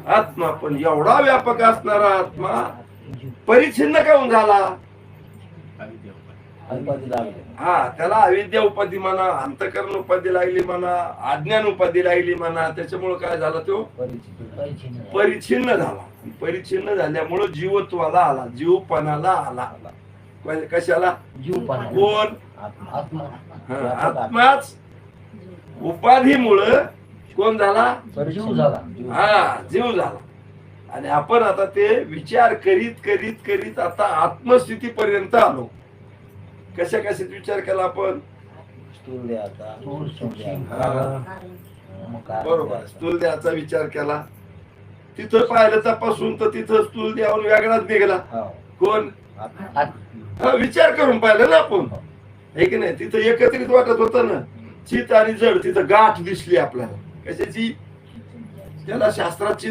आत्मा. पण एवढा व्यापक असणारा आत्मा परिच्छिन्न काऊन झाला? हा, त्याला अविद्या उपाधी म्हणा, अंतकरण उपाधी लागली म्हणा, अज्ञान उपाधी लागली म्हणा. त्याच्यामुळे काय झाला? तो परिच्छिन्न झाला. परिच्छिन्न झाल्यामुळे जीवत्वाला आला, जीवपणाला आला. कशाला? कोण? आत्माच उपाधीमुळं कोण झाला? हा, जीव झाला. आणि आपण आता ते विचार करीत करीत करीत आता आत्मस्थिती पर्यंत आलो. कशा कशात विचार केला आपण? बरोबर, स्थूल देहाचा विचार केला. तिथं पाहिलं तपासून तर तिथं स्थूल देहावर वेगळाच निघाला. कोण? विचार करून पाहिलं ना आपण, हे की नाही? तिथं एकत्रित वाटत होतं ना, चित आणि जड. तिथं गाठ दिसली आपल्याला. कशाची? त्याला शास्त्रात चित